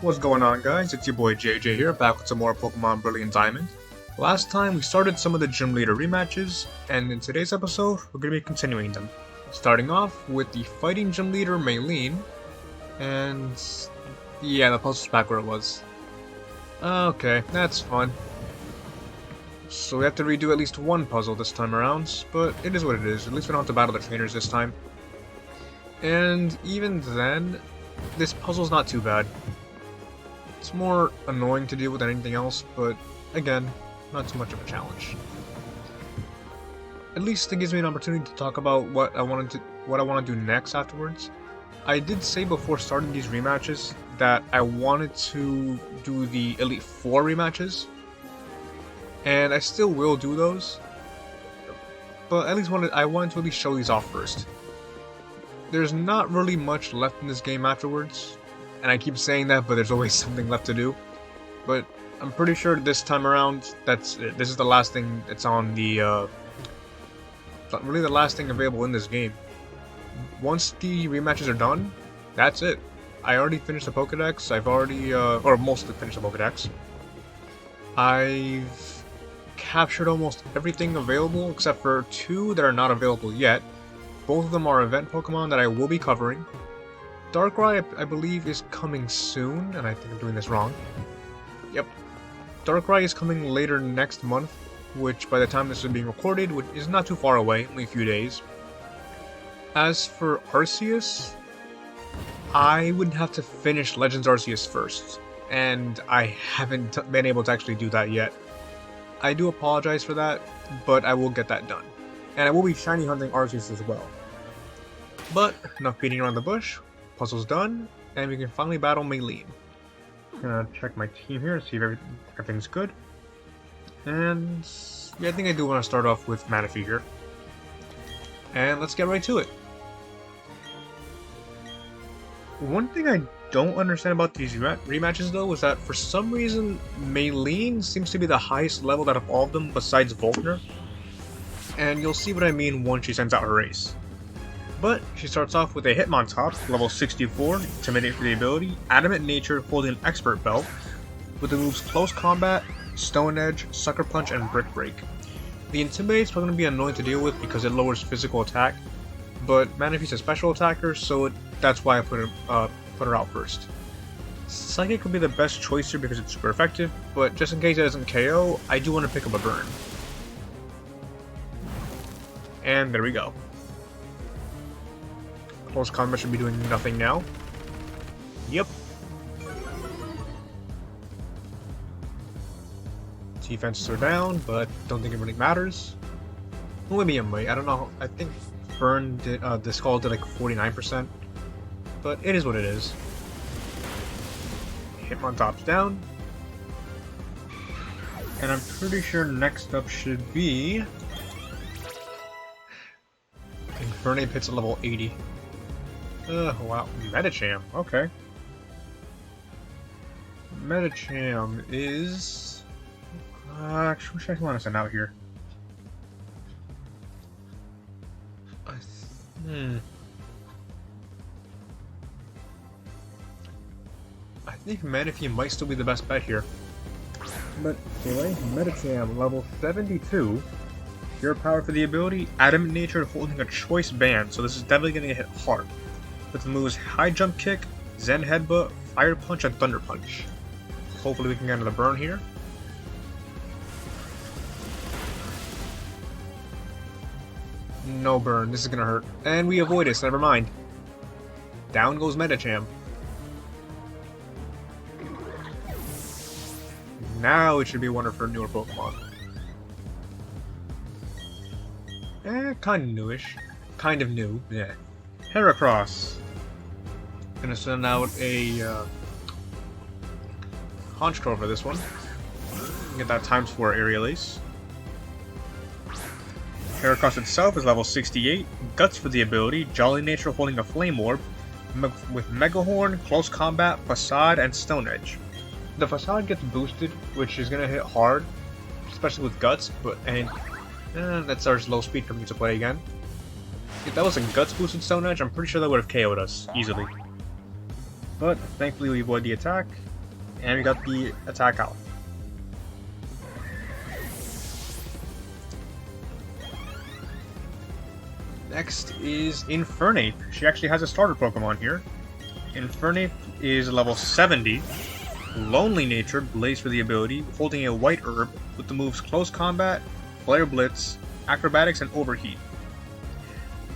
What's going on, guys? It's your boy JJ here, back with some more Pokemon Brilliant Diamond. Last time we started some of the Gym Leader rematches, and in today's episode, we're going to be continuing them. Starting off with the Fighting Gym Leader Maylene, and yeah, the puzzle's back where it was. Okay, that's fun. So we have to redo at least one puzzle this time around, but it is what it is. At least we don't have to battle the trainers this time. And even then, this puzzle's not too bad. It's more annoying to deal with than anything else, but again, not too much of a challenge. At least it gives me an opportunity to talk about what I want to do next afterwards. I did say before starting these rematches that I wanted to do the Elite Four rematches, and I still will do those. But at least I wanted to at least show these off first. There's not really much left in this game afterwards. And I keep saying that, but there's always something left to do. But I'm pretty sure this time around, that's it. This is the last thing that's on the, really the last thing available in this game. Once the rematches are done, that's it. I already finished the Pokedex. I've already, or mostly finished the Pokedex. I've captured almost everything available except for two that are not available yet. Both of them are event Pokemon that I will be covering. Darkrai, I believe, is coming soon, and I think I'm doing this wrong. Yep. Darkrai is coming later next month, which by the time this is being recorded is not too far away, only a few days. As for Arceus, I would have to finish Legends Arceus first, and I haven't been able to actually do that yet. I do apologize for that, but I will get that done. And I will be shiny hunting Arceus as well. But, enough beating around the bush. Puzzle's done, and we can finally battle Maylene. Gonna check my team here, see if everything's good. And yeah, I think I do want to start off with Manaphy here. And let's get right to it. One thing I don't understand about these rematches though is that for some reason Maylene seems to be the highest level out of all of them besides Volkner. And you'll see what I mean once she sends out her race. But she starts off with a Hitmontop, level 64, Intimidate for the ability, Adamant Nature holding an Expert Belt, with the moves Close Combat, Stone Edge, Sucker Punch, and Brick Break. The Intimidate's probably going to be annoying to deal with because it lowers physical attack, but Manaphy's a special attacker, so that's why I put her out first. Psychic would be the best choice here because it's super effective, but just in case it doesn't KO, I do want to pick up a Burn. And there we go. Close Combat should be doing nothing now. Yep. Defenses are down, but don't think it really matters. Well, maybe it might. I don't know. I think Burn did, the Skull did like 49%. But it is what it is. Hitmontop's down. And I'm pretty sure next up should be Infernape hits at level 80. Wow. Medicham, okay. Medicham is... actually, which I want to send out here? I think Manaphy might still be the best bet here. But anyway, Medicham, level 72. Pure Power for the ability, Adamant Nature holding a Choice Band, so this is definitely going to hit hard. With the moves High Jump Kick, Zen Headbutt, Fire Punch, and Thunder Punch. Hopefully we can get into the burn here. No burn, this is gonna hurt. And we avoid it, never mind. Down goes Medicham. Now it should be one of her newer Pokemon. Kind of newish. Kind of new, yeah. Heracross. Gonna send out a Honchkrow for this one. Get that ×4 Aerial Ace. Heracross itself is level 68. Guts for the ability, Jolly Nature holding a Flame Orb, with Megahorn, Close Combat, Facade, and Stone Edge. The Facade gets boosted, which is gonna hit hard, especially with Guts, and that's our low speed for me to play again. If that was a Guts boosted Stone Edge, I'm pretty sure that would have KO'd us easily. But thankfully we avoid the attack, and we got the attack out. Next is Infernape. She actually has a starter Pokemon here. Infernape is level 70, lonely natured, blazed for the ability, holding a white herb with the moves Close Combat, Flare Blitz, Acrobatics, and Overheat.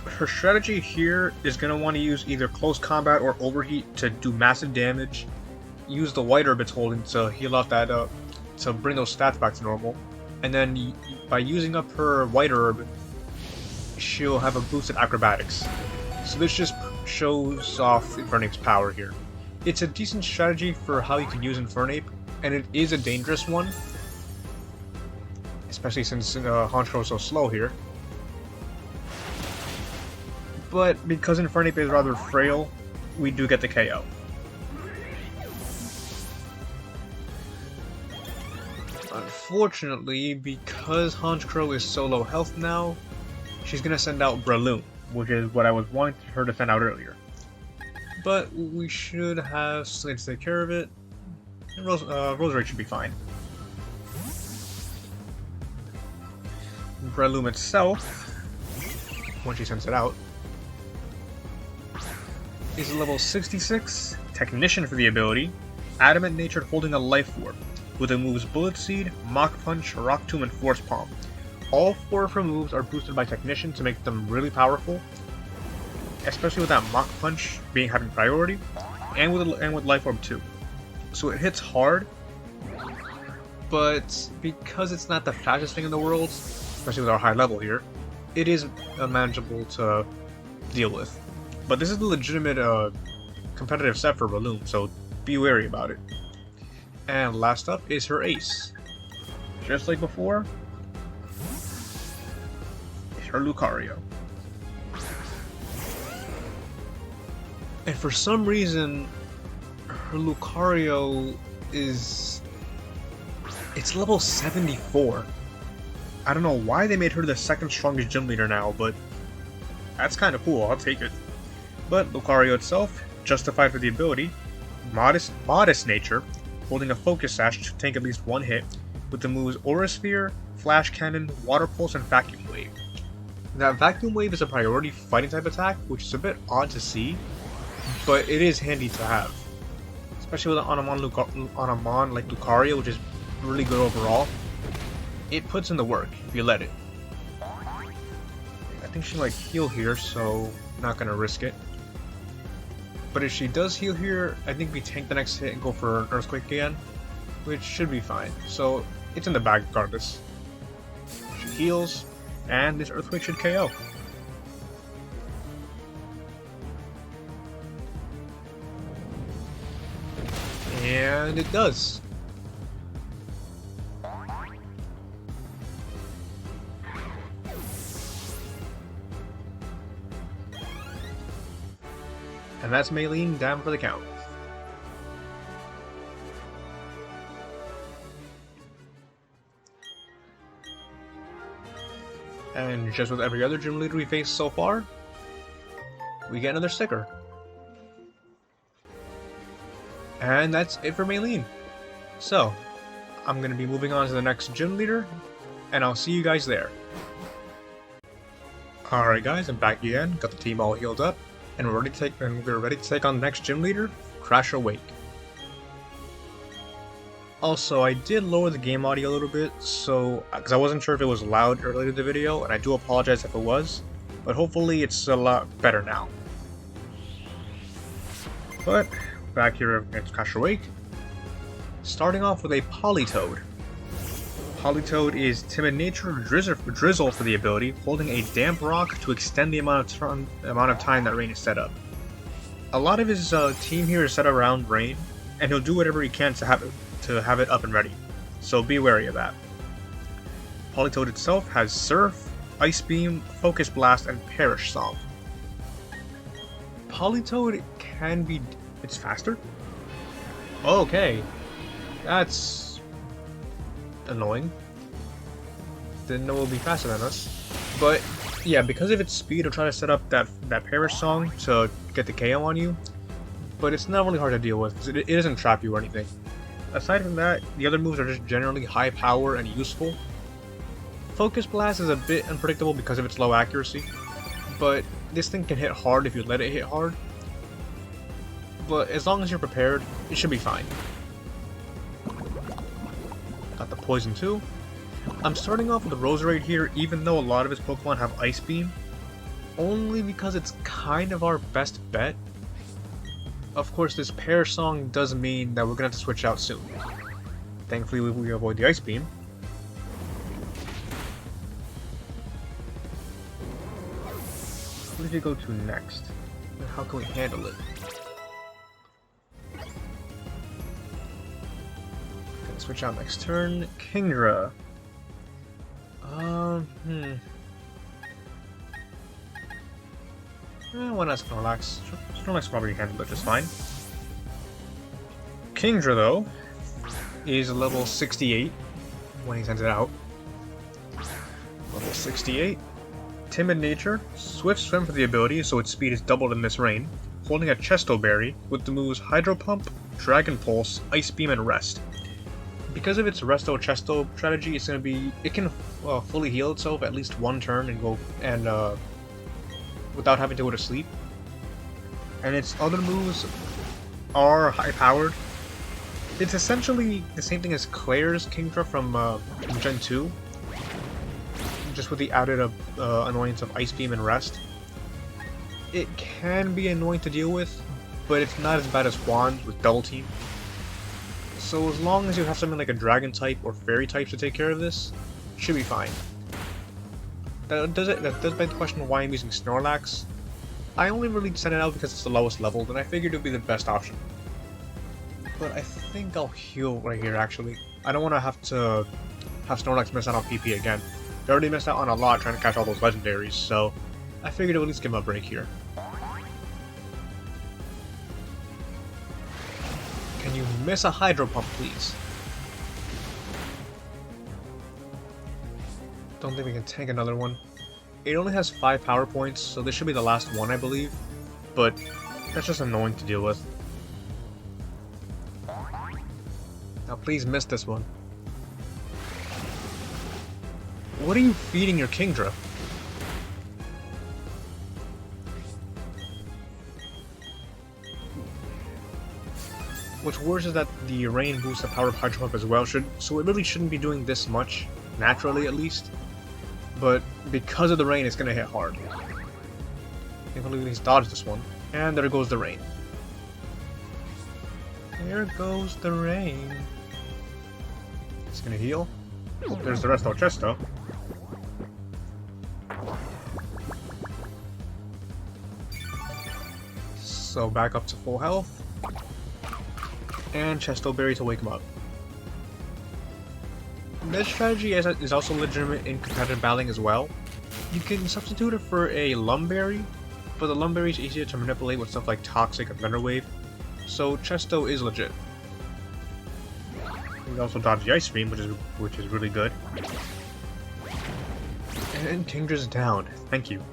Her strategy here is going to want to use either Close Combat or Overheat to do massive damage, use the white herb it's holding to heal off that to bring those stats back to normal, and then by using up her white herb, she'll have a boosted Acrobatics. So this just shows off Infernape's power here. It's a decent strategy for how you can use Infernape, and it is a dangerous one, especially since Honchkrow is so slow here. But because Infernape is rather frail, we do get the KO. Unfortunately, because Honchkrow is so low health now, she's gonna send out Breloom, which is what I was wanting her to send out earlier. But we should have Slade to take care of it, and Roserade should be fine. Breloom itself, when she sends it out, is a level 66, Technician for the ability, Adamant Natured holding a Life Orb, with the moves Bullet Seed, Mach Punch, Rock Tomb, and Force Palm. All 4 of her moves are boosted by Technician to make them really powerful, especially with that Mach Punch having priority, and with Life Orb too. So it hits hard, but because it's not the fastest thing in the world, especially with our high level here, it is manageable to deal with. But this is a legitimate competitive set for Breloom, so be wary about it. And last up is her ace. Just like before, it's her Lucario. And for some reason, her Lucario it's level 74. I don't know why they made her the second strongest gym leader now, but that's kind of cool, I'll take it. But Lucario itself, justified for the ability, modest nature, holding a Focus Sash to tank at least one hit, with the moves Aura Sphere, Flash Cannon, Water Pulse, and Vacuum Wave. That Vacuum Wave is a priority fighting type attack, which is a bit odd to see, but it is handy to have. Especially with on a mon like Lucario, which is really good overall. It puts in the work if you let it. I think she might heal here, so not gonna risk it. But if she does heal here, I think we tank the next hit and go for an Earthquake again, which should be fine. So it's in the bag regardless. She heals, and this Earthquake should KO. And it does. And that's Maylene down for the count. And just with every other gym leader we faced so far, we get another sticker. And that's it for Maylene. So, I'm going to be moving on to the next gym leader, and I'll see you guys there. Alright guys, I'm back again, got the team all healed up, and we're ready to take on the next gym leader, Crash Awake. Also, I did lower the game audio a little bit, so because I wasn't sure if it was loud earlier in the video, and I do apologize if it was, but hopefully it's a lot better now. But back here against Crash Awake, starting off with a Politoed. Politoed is Timid Nature, Drizzle for the ability, holding a Damp Rock to extend the amount of time that Rain is set up. A lot of his team here is set around Rain, and he'll do whatever he can to have it up and ready, so be wary of that. Politoed itself has Surf, Ice Beam, Focus Blast, and Perish Song. Politoed can be... it's faster? Okay, that's annoying. Didn't know it would be faster than us. But yeah, because of its speed, it'll try to set up that Perish Song to get the KO on you. but it's not really hard to deal with because it doesn't trap you or anything. Aside from that, the other moves are just generally high power and useful. Focus Blast is a bit unpredictable because of its low accuracy, but this thing can hit hard if you let it hit hard. But as long as you're prepared, it should be fine. Got the Poison too. I'm starting off with the Roserade here, even though a lot of its Pokemon have Ice Beam, only because it's kind of our best bet. Of course, this Pear Song does mean that we're gonna have to switch out soon. Thankfully, we avoid the Ice Beam. What did you go to next? And how can we handle it? Gonna switch out next turn. Kingdra. Why not Snorlax? Snorlax probably handled it just fine. Kingdra, though, is level 68 when he sends it out. Level 68. Timid nature, swift swim for the ability, so its speed is doubled in this rain. Holding a Chesto Berry with the moves Hydro Pump, Dragon Pulse, Ice Beam, and Rest. Because of its Resto Chesto strategy, it's gonna be it can fully heal itself at least one turn and go without having to go to sleep. And its other moves are high powered. It's essentially the same thing as Claire's Kingdra from Gen 2, just with the added annoyance of Ice Beam and Rest. It can be annoying to deal with, but it's not as bad as Juan's with Double Team. So as long as you have something like a Dragon type or Fairy type to take care of this, it should be fine. That does beg the question why I'm using Snorlax. I only really sent it out because it's the lowest level, and I figured it would be the best option. But I think I'll heal right here, actually. I don't want to have Snorlax miss out on PP again. They already missed out on a lot trying to catch all those legendaries, so I figured I would at least give him a break here. Can you miss a Hydro Pump, please? Don't think we can tank another one. It only has 5 power points, so this should be the last one, I believe. But that's just annoying to deal with. Now please miss this one. What are you feeding your Kingdra? What's worse is that the rain boosts the power of Hydro Pump as well, so it really shouldn't be doing this much, naturally at least. But because of the rain, it's gonna hit hard. I think we'll at least dodge this one. And there goes the rain. There goes the rain. It's gonna heal. Oh, there's the Resto Chesto. So back up to full health. And Chesto Berry to wake him up. This strategy is also legitimate in competitive battling as well. You can substitute it for a Lumberry, but the Lumberry is easier to manipulate with stuff like Toxic and Thunder Wave, so Chesto is legit. You can also dodge the Ice Beam, which is really good. And Kingdra's down. Thank you.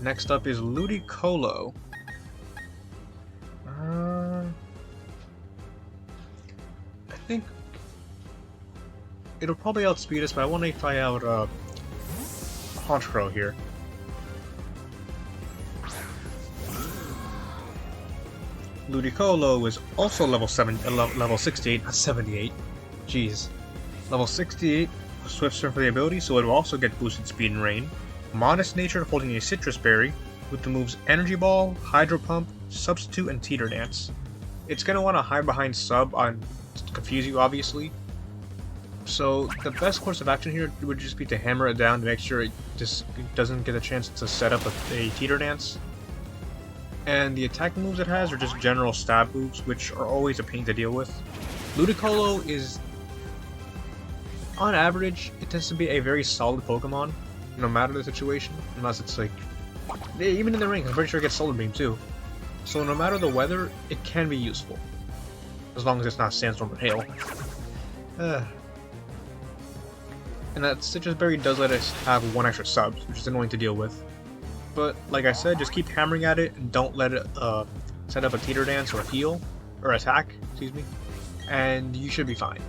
Next up is Ludicolo. I think it'll probably outspeed us, but I want to try out Honchkrow here. Ludicolo is also level 68, not 78. Jeez. Level 68, Swift Swim for the ability, so it will also get boosted speed and rain. Modest nature, holding a Citrus Berry with the moves Energy Ball, Hydro Pump, Substitute, and Teeter Dance. It's going to want to hide behind Sub to confuse you, obviously. So the best course of action here would just be to hammer it down to make sure it just doesn't get a chance to set up a Teeter Dance. And the attack moves it has are just general stab moves, which are always a pain to deal with. Ludicolo is, on average, it tends to be a very solid Pokemon, no matter the situation, unless it's like, even in the ring, I'm pretty sure it gets Solar Beam too. So no matter the weather, it can be useful, as long as it's not sandstorm or hail. And that Citrus Berry does let us have 1 extra sub, which is annoying to deal with. But like I said, just keep hammering at it and don't let it set up a teeter dance or a heal, or attack, excuse me, and you should be fine.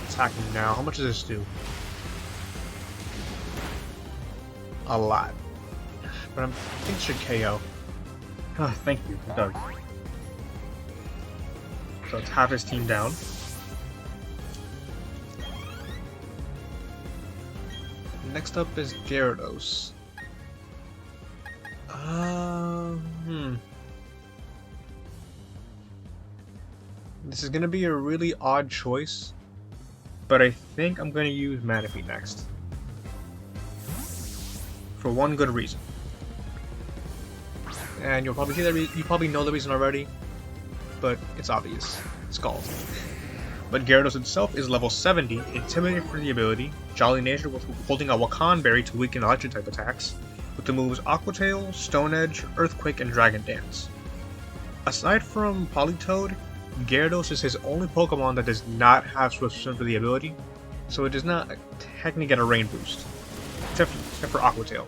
Attacking now. How much does this do? A lot. But I think it should KO. Thank you, it does. So let's have his team down. Next up is Gyarados. This is gonna be a really odd choice, but I think I'm gonna use Manaphy next. For one good reason. And you'll probably see that you probably know the reason already, but it's obvious. Scald. But Gyarados itself is level 70, intimidated for the ability, Jolly Nature with holding a Wakan Berry to weaken electric type attacks, with the moves Aqua Tail, Stone Edge, Earthquake, and Dragon Dance. Aside from Politoed, Gyarados is his only Pokemon that does not have Swift Swim for the ability, so it does not technically get a Rain boost, except for Aqua Tail.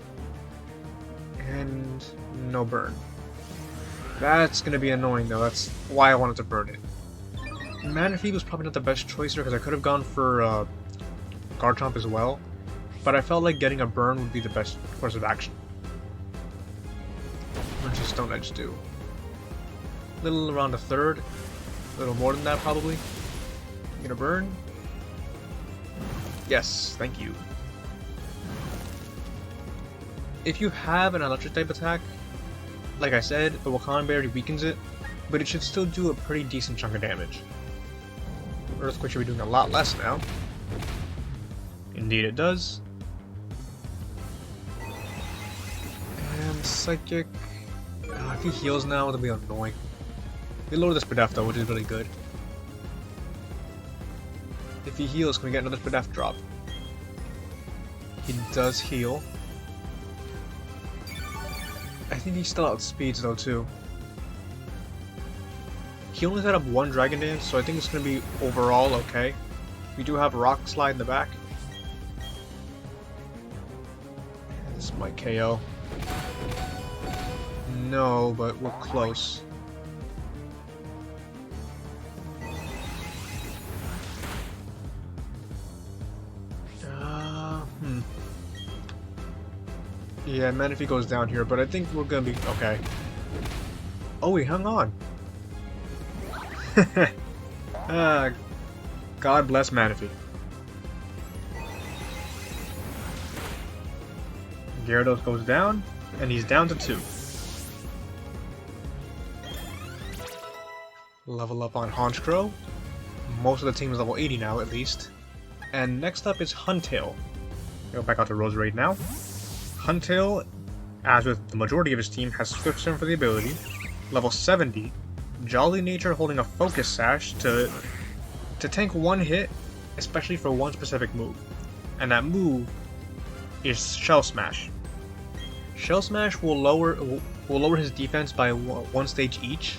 And no burn. That's gonna be annoying though, that's why I wanted to burn it. Manaphy was probably not the best choice here because I could have gone for Garchomp as well, but I felt like getting a burn would be the best course of action. What does Stone Edge do? A little around a third, a little more than that probably. Get a burn? Yes, thank you. If you have an electric type attack, like I said, the Wakan Berry weakens it, but it should still do a pretty decent chunk of damage. Earthquake should be doing a lot less now. Indeed it does. And Psychic... if he heals now, it'll be annoying. We lower the Spadef though, which is really good. If he heals, can we get another Spadef drop? He does heal. I think he still outspeeds though too. He only set up 1 Dragon Dance, so I think it's going to be overall okay. We do have Rock Slide in the back. This might KO. No, but we're close. Yeah, Manaphy goes down here, but I think we're gonna be okay. Oh, he hung on. God bless Manaphy. Gyarados goes down, and he's down to 2. Level up on Honchkrow. Most of the team is level 80 now, at least. And next up is Huntail. Go back out to Roserade now. Huntail, as with the majority of his team, has Swift Swim for the ability. Level 70. Jolly Nature holding a Focus Sash to tank 1 hit, especially for 1 specific move. And that move is Shell Smash. Shell Smash will lower his defense by 1 stage each,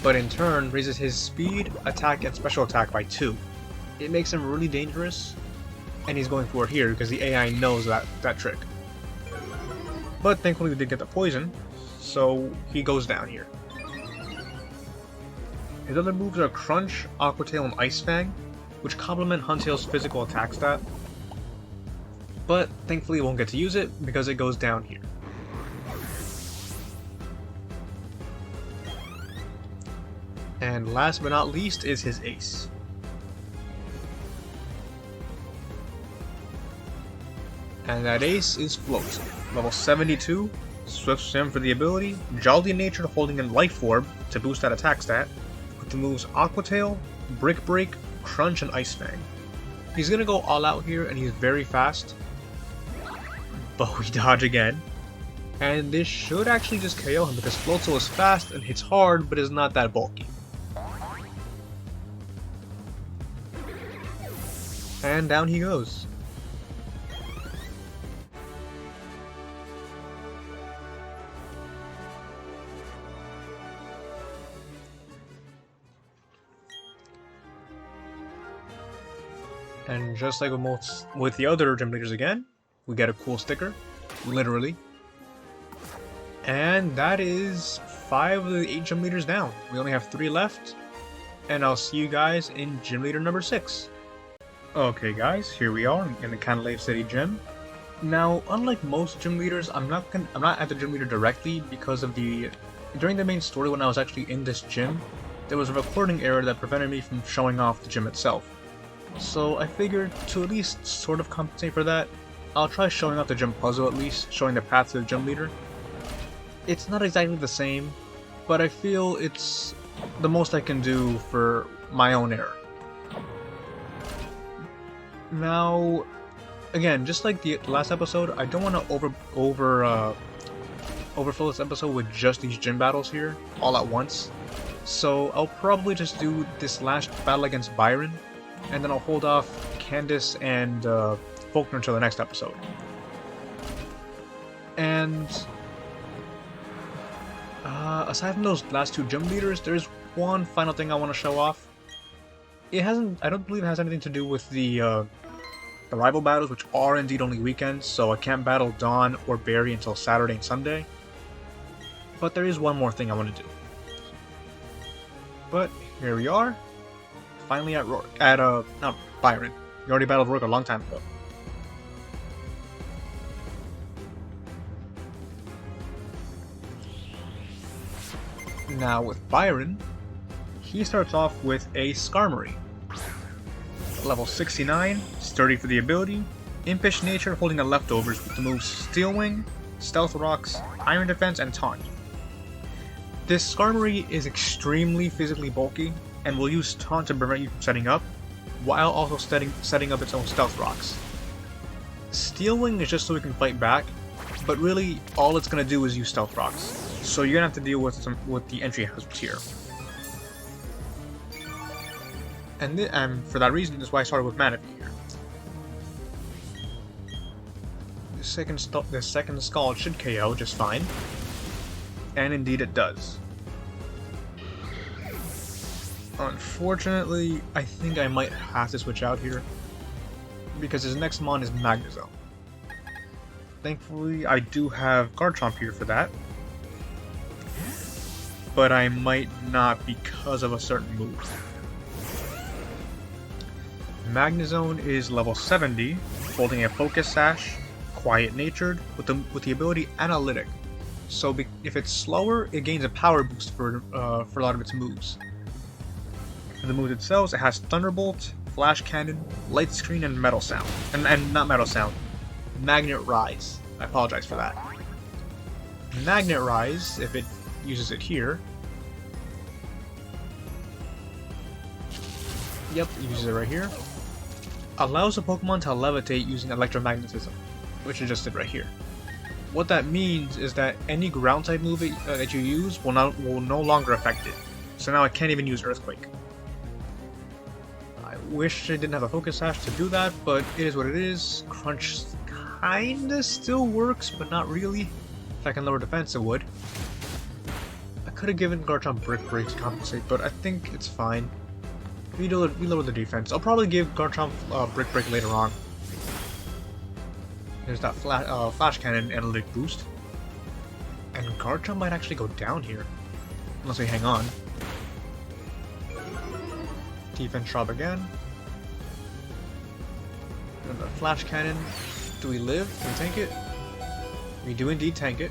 but in turn raises his speed, attack, and special attack by 2. It makes him really dangerous, and he's going for it here because the AI knows that trick. But thankfully we did get the poison, so he goes down here. His other moves are Crunch, Aqua Tail, and Ice Fang, which complement Huntail's physical attack stat. But thankfully won't get to use it because it goes down here. And last but not least is his ace. And that ace is Float. Level 72, Swift Swim for the ability, Jolly Nature holding in Life Orb to boost that attack stat, with the moves Aqua Tail, Brick Break, Crunch, and Ice Fang. He's gonna go all out here and he's very fast, but we dodge again. And this should actually just KO him because Floatzel is fast and hits hard but is not that bulky. And down he goes. And just like with the other gym leaders again, we get a cool sticker, literally. And that is 5 of the 8 gym leaders down. We only have 3 left, and I'll see you guys in gym leader number 6. Okay guys, here we are in the Cantilever City gym. Now, unlike most gym leaders, I'm not at the gym leader directly because of during the main story when I was actually in this gym, there was a recording error that prevented me from showing off the gym itself. So I figured to at least sort of compensate for that, I'll try showing off the gym puzzle at least, showing the path to the gym leader. It's not exactly the same, but I feel it's the most I can do for my own error. Now, again, just like the last episode, I don't want to overfill this episode with just these gym battles here, all at once. So I'll probably just do this last battle against Byron, and then I'll hold off Candace and Faulkner until the next episode. And aside from those last 2 gym leaders, there's one final thing I want to show off. I don't believe it has anything to do with the rival battles, which are indeed only weekends, so I can't battle Dawn or Barry until Saturday and Sunday. But there is one more thing I want to do. But here we are, finally at not Byron. You already battled Rourke a long time ago. Now with Byron, he starts off with a Skarmory. Level 69, sturdy for the ability, impish nature holding the leftovers with the moves Steel Wing, Stealth Rocks, Iron Defense, and Taunt. This Skarmory is extremely physically bulky and will use Taunt to prevent you from setting up, while also setting up its own Stealth Rocks. Steel Wing is just so it can fight back, but really all it's going to do is use Stealth Rocks, so you're going to have to deal with the entry hazards here. And for that reason, that's why I started with Manaphy here. The second Scald should KO just fine. And indeed it does. Unfortunately, I think I might have to switch out here, because his next mon is Magnezone. Thankfully, I do have Garchomp here for that. But I might not because of a certain move. Magnezone is level 70, holding a Focus Sash, quiet-natured, with the ability Analytic. So if it's slower, it gains a power boost for a lot of its moves. For the moves itself, it has Thunderbolt, Flash Cannon, Light Screen, and Metal Sound. And not Metal Sound, Magnet Rise. I apologize for that. Magnet Rise, if it uses it here. Yep, it uses it right here. Allows a Pokemon to levitate using electromagnetism, which it just did right here. What that means is that any ground type move that you use will no longer affect it. So now I can't even use Earthquake. I wish I didn't have a Focus Sash to do that, but it is what it is. Crunch kinda still works, but not really. If I can lower defense, it would. I could have given Garchomp Brick Break to compensate, but I think it's fine. We lower the defense. I'll probably give Garchomp Brick Break later on. There's that Flash Cannon Analytic boost. And Garchomp might actually go down here. Unless we hang on. Defense drop again. And the Flash Cannon. Do we live? Can we tank it? We do indeed tank it.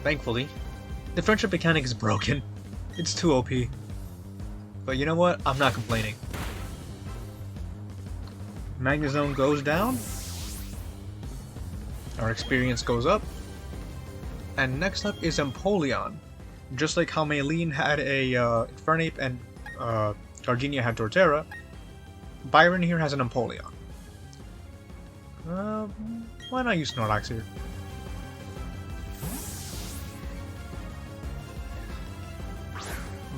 Thankfully. The friendship mechanic is broken. It's too OP. But you know what? I'm not complaining. Magnezone goes down. Our experience goes up. And next up is Empoleon. Just like how Maylene had a Infernape and Gardenia had Torterra, Byron here has an Empoleon. Why not use Snorlax here?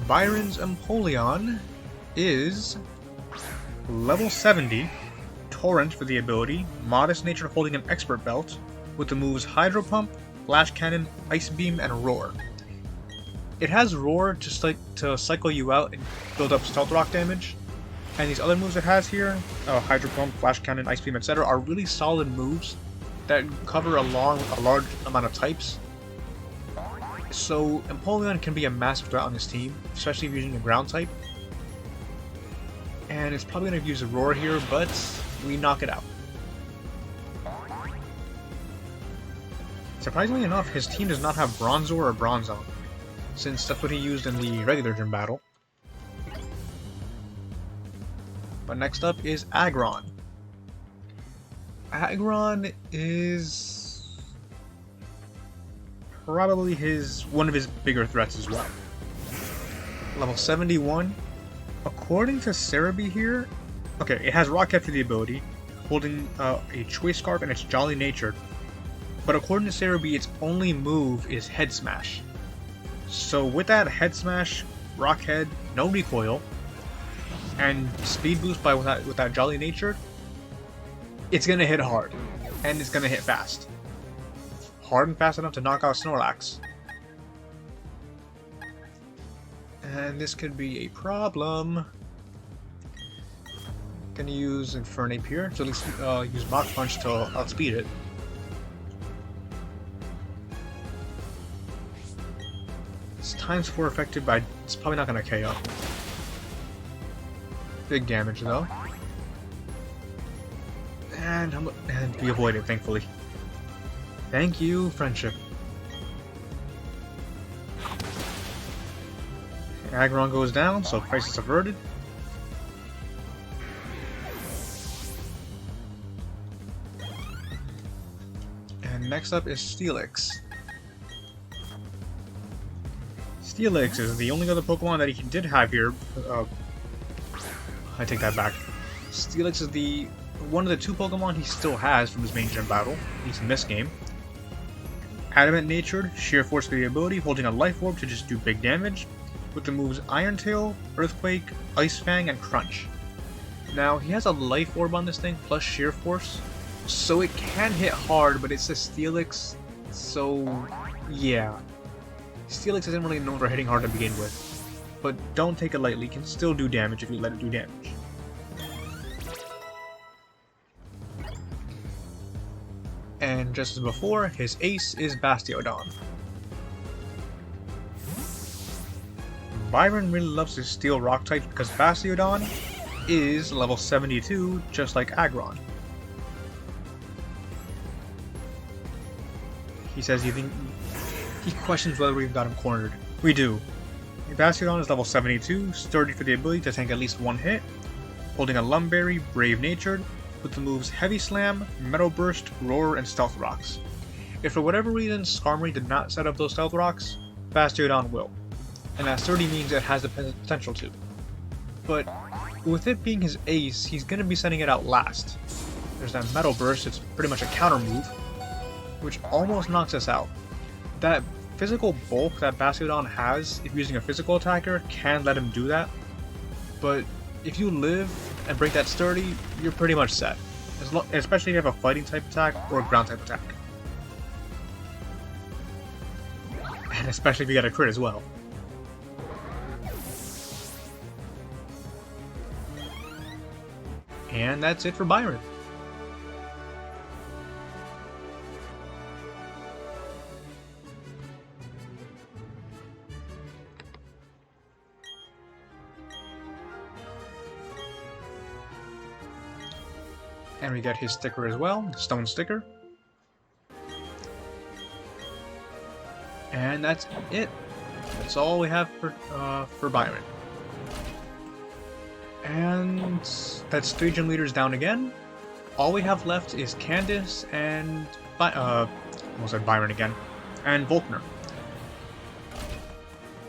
Byron's Empoleon is level 70, Torrent for the ability, Modest Nature holding an Expert Belt, with the moves Hydro Pump, Flash Cannon, Ice Beam, and Roar. It has Roar to cycle you out and build up Stealth Rock damage, And these other moves it has here, Hydro Pump, Flash Cannon, Ice Beam, etc., are really solid moves that cover a large amount of types. So Empoleon can be a massive threat on this team, especially if using a ground type. And it's probably going to use a Roar here, but we knock it out. Surprisingly enough, his team does not have Bronzor or Bronzong, since that's what he used in the regular gym battle. But next up is Aggron. Aggron is probably one of his bigger threats as well. Level 71. According to Cerebi here, okay, it has Rock Head for the ability, holding a Choice Scarf, and it's Jolly Natured. But according to Cerebi, its only move is Head Smash. So with that Head Smash, Rock Head, no recoil, and Speed Boost with that Jolly Natured, it's gonna hit hard, and it's gonna hit fast. Hard and fast enough to knock out Snorlax. And this could be a problem. Gonna use Infernape here, to at least use Mach Punch to outspeed it. It's ×4 effective, but it's probably not gonna KO. Big damage though. And we avoided, thankfully. Thank you, friendship. Aggron goes down, so crisis averted. And next up is Steelix. Steelix is the only other Pokemon that he did have here. I take that back. Steelix is one of the 2 Pokemon he still has from his main gym battle, at least in this game. Adamant Natured, Sheer Force for the ability, holding a Life Orb to just do big damage, with the moves Iron Tail, Earthquake, Ice Fang, and Crunch. Now, he has a Life Orb on this thing, plus Sheer Force, so it can hit hard, but it's a Steelix, so yeah. Steelix isn't really known for hitting hard to begin with, but don't take it lightly, it can still do damage if you let it do damage. And just as before, his ace is Bastiodon. Byron really loves his Steel Rock type because Bastiodon is level 72, just like Aggron. He says he questions whether we've got him cornered. We do. Bastiodon is level 72, sturdy for the ability to tank at least 1 hit, holding a Lumberry, Brave Natured, with the moves Heavy Slam, Metal Burst, Roar, and Stealth Rocks. If for whatever reason Skarmory did not set up those Stealth Rocks, Bastiodon will. And that sturdy means it has the potential to. But with it being his ace, he's going to be sending it out last. There's that Metal Burst, it's pretty much a counter move, which almost knocks us out. That physical bulk that Bastiodon has, if using a physical attacker, can let him do that. But if you live and break that sturdy, you're pretty much set. Especially if you have a fighting type attack or a ground type attack. And especially if you get a crit as well. And that's it for Byron. And we get his sticker as well, the stone sticker. And that's it. That's all we have for Byron. And that's 3 gym leaders down again. All we have left is Candace and almost said Byron again, and Volkner.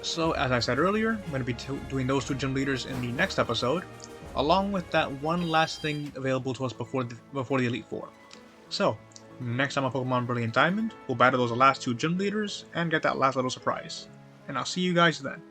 So as I said earlier, I'm going to be doing those 2 gym leaders in the next episode, along with that one last thing available to us before the Elite Four. So next time on Pokemon Brilliant Diamond, we'll battle those last 2 gym leaders and get that last little surprise. And I'll see you guys then.